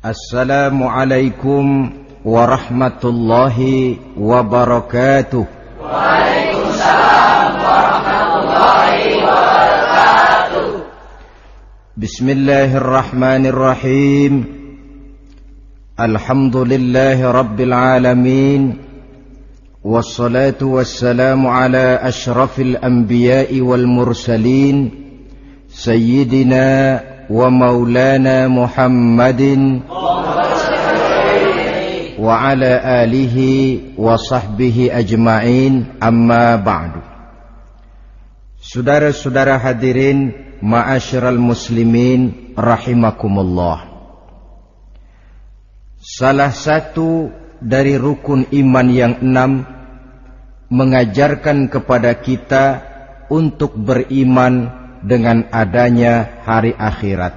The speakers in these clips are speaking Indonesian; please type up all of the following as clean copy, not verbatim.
Assalamualaikum warahmatullahi wabarakatuh. Waalaikumsalam warahmatullahi wabarakatuh. Bismillahirrahmanirrahim. Alhamdulillahi rabbil alamin. Wassalatu wassalamu ala ashrafil anbiya'i wal mursalin, Sayyidina wa maulana Muhammadin wa ala alihi wa sahbihi ajma'in, amma ba'du. Saudara-saudara hadirin, ma'asyiral muslimin rahimakumullah. Salah satu dari rukun iman yang 6 mengajarkan kepada kita untuk beriman dengan adanya hari akhirat.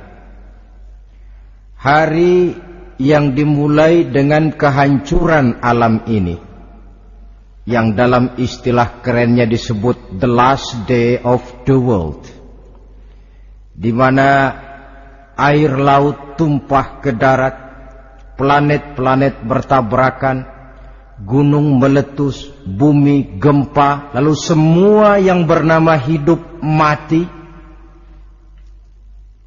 Hari yang dimulai dengan kehancuran alam ini, yang dalam istilah kerennya disebut the last day of the world, di mana air laut tumpah ke darat, planet-planet bertabrakan, gunung meletus, bumi gempa, lalu semua yang bernama hidup mati.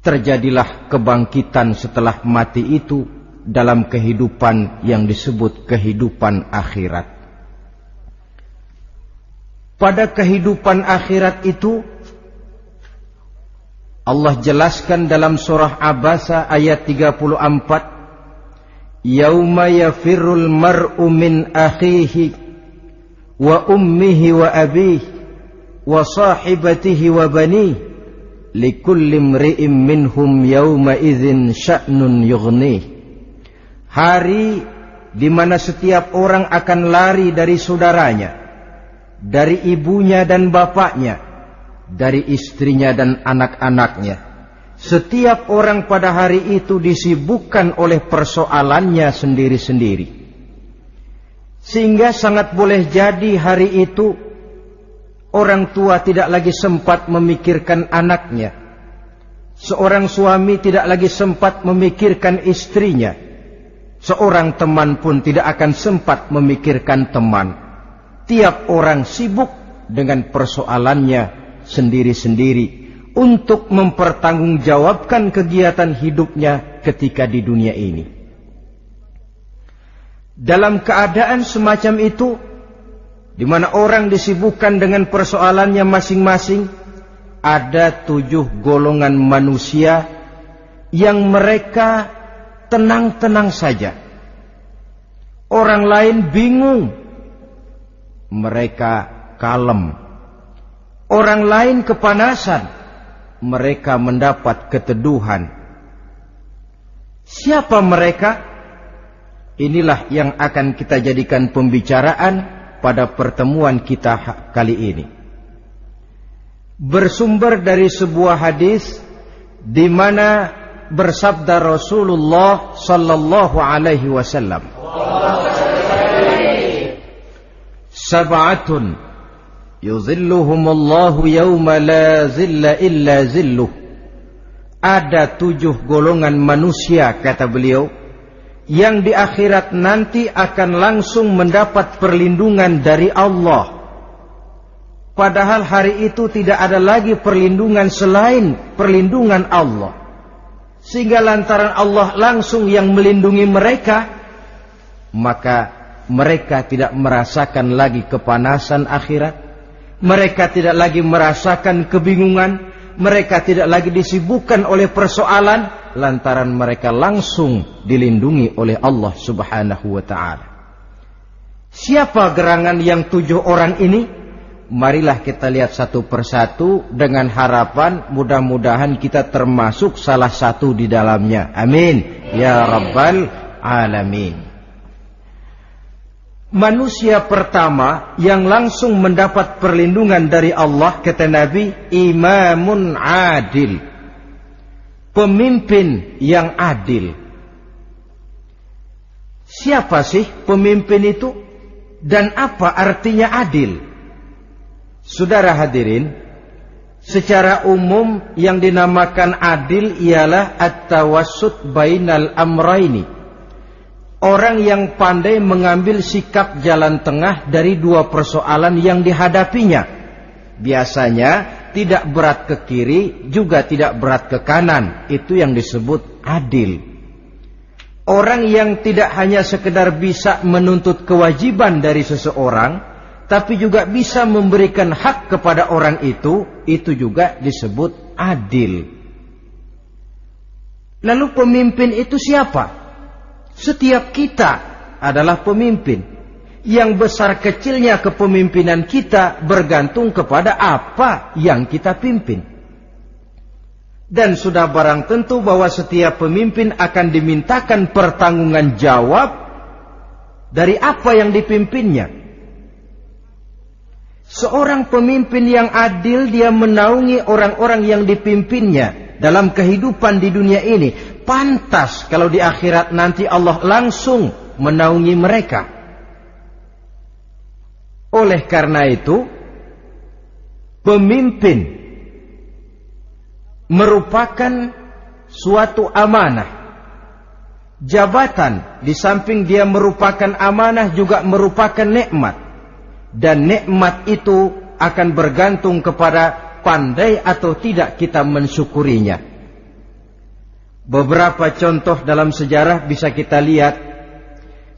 Terjadilah kebangkitan setelah mati itu dalam kehidupan yang disebut kehidupan akhirat. Pada kehidupan akhirat itu Allah jelaskan dalam surah Abasa ayat 34, Yauma yafirrul mar'u min akhihi wa ummihi wa abihi wa sahibatihi wa banihi likulli imri'in minhum yawma idzin sya'nun yughnih. Hari di mana setiap orang akan lari dari saudaranya, dari ibunya dan bapaknya, dari istrinya dan anak-anaknya. Setiap orang pada hari itu disibukkan oleh persoalannya sendiri-sendiri. Sehingga sangat boleh jadi hari itu orang tua tidak lagi sempat memikirkan anaknya. Seorang suami tidak lagi sempat memikirkan istrinya. Seorang teman pun tidak akan sempat memikirkan teman. Tiap orang sibuk dengan persoalannya sendiri-sendiri untuk mempertanggungjawabkan kegiatan hidupnya ketika di dunia ini. Dalam keadaan semacam itu, di mana orang disibukkan dengan persoalannya masing-masing, ada 7 golongan manusia yang mereka tenang-tenang saja. Orang lain bingung, mereka kalem. Orang lain kepanasan, mereka mendapat keteduhan. Siapa mereka? Inilah yang akan kita jadikan pembicaraan pada pertemuan kita kali ini. Bersumber dari sebuah hadis di mana bersabda Rasulullah sallallahu alaihi wasallam, Sab'atun yuzilluhumullahu yawma la zilla illa zilluh. Ada 7 golongan manusia, kata beliau, yang di akhirat nanti akan langsung mendapat perlindungan dari Allah. Padahal hari itu tidak ada lagi perlindungan selain perlindungan Allah. Sehingga lantaran Allah langsung yang melindungi mereka, maka mereka tidak merasakan lagi kepanasan akhirat. Mereka tidak lagi merasakan kebingungan. Mereka tidak lagi disibukkan oleh persoalan, lantaran mereka langsung dilindungi oleh Allah subhanahu wa ta'ala. Siapa gerangan yang 7 orang ini? Marilah kita lihat satu persatu dengan harapan mudah-mudahan kita termasuk salah satu di dalamnya. Amin ya rabbal alamin. Manusia pertama yang langsung mendapat perlindungan dari Allah, kata Nabi, imamun adil, pemimpin yang adil. Siapa sih pemimpin itu? Dan apa artinya adil? Saudara hadirin, Secara umum yang dinamakan adil ialah at-tawassut bainal amraini. Orang yang pandai mengambil sikap jalan tengah dari dua persoalan yang dihadapinya. Biasanya tidak berat ke kiri, juga tidak berat ke kanan. Itu yang disebut adil. Orang yang tidak hanya sekedar bisa menuntut kewajiban dari seseorang, tapi juga bisa memberikan hak kepada orang itu juga disebut adil. Lalu pemimpin itu siapa? Setiap kita adalah pemimpin. Yang besar kecilnya kepemimpinan kita bergantung kepada apa yang kita pimpin. Dan sudah barang tentu bahwa setiap pemimpin akan dimintakan pertanggunggan jawab dari apa yang dipimpinnya. Seorang pemimpin yang adil, dia menaungi orang-orang yang dipimpinnya dalam kehidupan di dunia ini. Pantas kalau di akhirat nanti Allah langsung menaungi mereka. Oleh karena itu, pemimpin merupakan suatu amanah. Jabatan di samping dia merupakan amanah juga merupakan nikmat. Dan nikmat itu akan bergantung kepada pandai atau tidak kita mensyukurinya. Beberapa contoh dalam sejarah bisa kita lihat.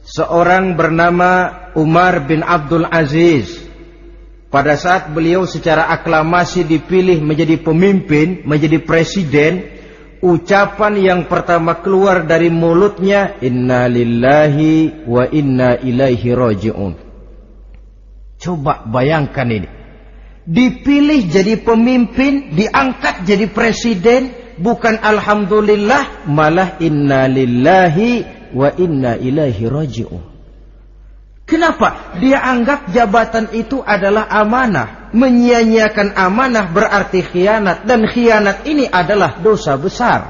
Seorang bernama Umar bin Abdul Aziz. Pada saat beliau secara aklamasi dipilih menjadi pemimpin, menjadi presiden, ucapan yang pertama keluar dari mulutnya, Inna lillahi wa inna ilaihi raji'un. Coba bayangkan ini. Dipilih jadi pemimpin, diangkat jadi presiden, bukan alhamdulillah, malah inna lillahi wa inna ilaihi raji'un. Kenapa? Dia anggap jabatan itu adalah amanah. Menyia-nyiakan amanah berarti khianat, dan khianat ini adalah dosa besar.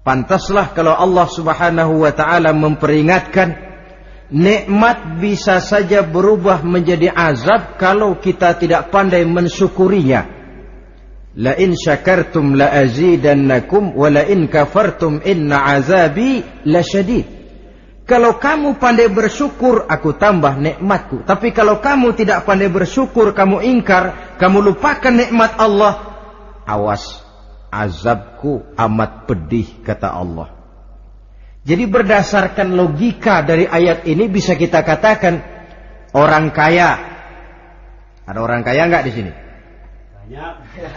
Pantaslah kalau Allah Subhanahu wa taala memperingatkan, nikmat bisa saja berubah menjadi azab kalau kita tidak pandai mensyukurinya. La in syakartum la azidannakum wa la in kafartum inna azabi lasyadid. Kalau kamu pandai bersyukur, aku tambah nikmatku. Tapi kalau kamu tidak pandai bersyukur, kamu ingkar, kamu lupakan nikmat Allah, awas, azabku amat pedih, kata Allah. Jadi berdasarkan logika dari ayat ini bisa kita katakan orang kaya. Ada orang kaya nggak di sini? Banyak.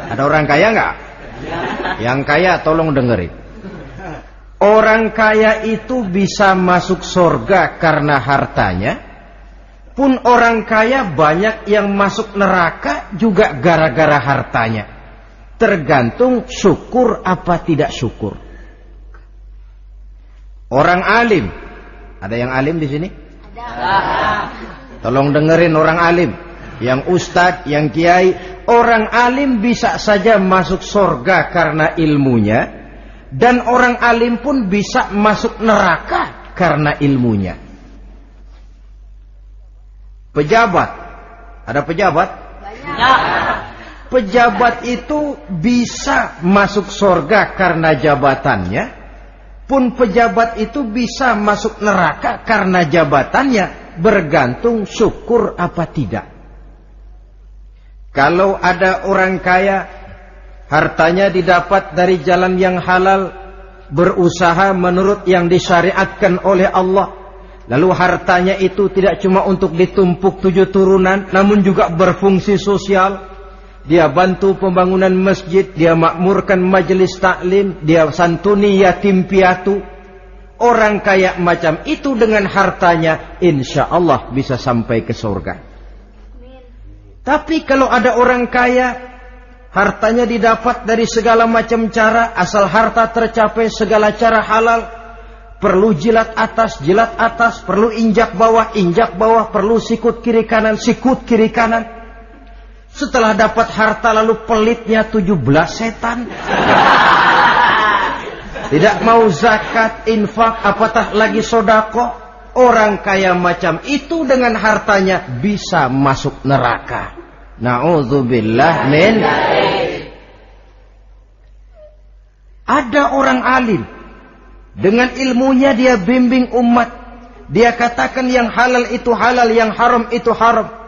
Ada orang kaya nggak? Yang kaya tolong dengerin. Orang kaya itu bisa masuk surga karena hartanya. Pun orang kaya banyak yang masuk neraka juga gara-gara hartanya. Tergantung syukur apa tidak syukur. Orang alim, ada yang alim di sini? Ada. Tolong dengerin orang alim, yang ustadz, yang kiai. Orang alim bisa saja masuk surga karena ilmunya, dan orang alim pun bisa masuk neraka karena ilmunya. Pejabat, ada pejabat? Banyak. Pejabat itu bisa masuk surga karena jabatannya. Pun pejabat itu bisa masuk neraka karena jabatannya, bergantung syukur apa tidak. Kalau ada orang kaya, hartanya didapat dari jalan yang halal, berusaha menurut yang disyariatkan oleh Allah, lalu hartanya itu tidak cuma untuk ditumpuk 7 turunan, namun juga berfungsi sosial. Dia bantu pembangunan masjid, dia makmurkan majelis taklim, dia santuni yatim piatu. Orang kaya macam itu dengan hartanya, insya Allah bisa sampai ke surga. Tapi kalau ada orang kaya, hartanya didapat dari segala macam cara, asal harta tercapai segala cara halal. Perlu jilat atas, perlu injak bawah, perlu sikut kiri kanan. Setelah dapat harta lalu pelitnya 17 setan. Tidak mau zakat, infak, apatah lagi sodako. Orang kaya macam itu dengan hartanya bisa masuk neraka. Na'udzubillah min. Ada orang alim, dengan ilmunya dia bimbing umat. Dia katakan yang halal itu halal, yang haram itu haram.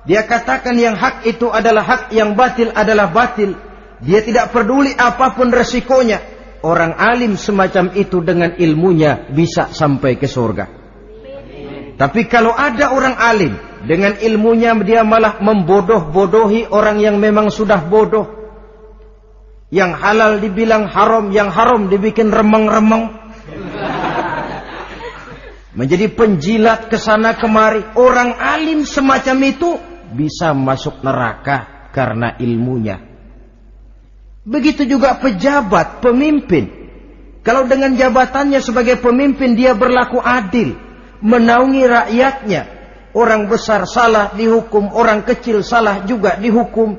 Dia katakan yang hak itu adalah hak, yang batil adalah batil. Dia tidak peduli apapun resikonya. Orang alim semacam itu dengan ilmunya bisa sampai ke surga. Tapi kalau ada orang alim, dengan ilmunya dia malah membodoh-bodohi orang yang memang sudah bodoh. Yang halal dibilang haram, yang haram dibikin remeng-remeng. Menjadi penjilat kesana kemari. Orang alim semacam itu bisa masuk neraka karena ilmunya. Begitu juga pejabat, pemimpin. Kalau dengan jabatannya sebagai pemimpin dia berlaku adil, menaungi rakyatnya. Orang besar salah dihukum, orang kecil salah juga dihukum.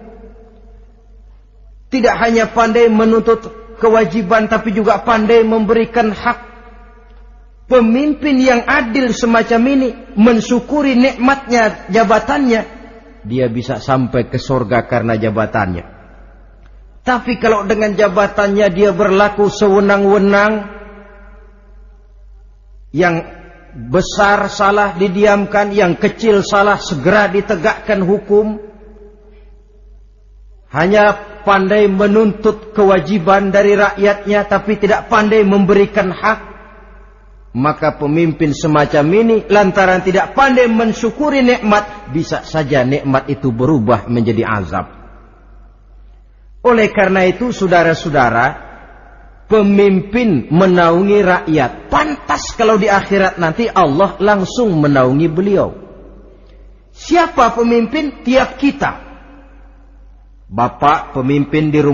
Tidak hanya pandai menuntut kewajiban, tapi juga pandai memberikan hak. Pemimpin yang adil semacam ini mensyukuri nikmatnya jabatannya, dia bisa sampai ke surga karena jabatannya. Tapi kalau dengan jabatannya dia berlaku sewenang-wenang, yang besar salah didiamkan, yang kecil salah segera ditegakkan hukum, hanya pandai menuntut kewajiban dari rakyatnya tapi tidak pandai memberikan hak, maka pemimpin semacam ini lantaran tidak pandai mensyukuri nikmat, bisa saja nikmat itu berubah menjadi azab. Oleh karena itu saudara-saudara, pemimpin menaungi rakyat. Pantas kalau di akhirat nanti Allah langsung menaungi beliau. Siapa pemimpin? Tiap kita. Bapak pemimpin di rumah.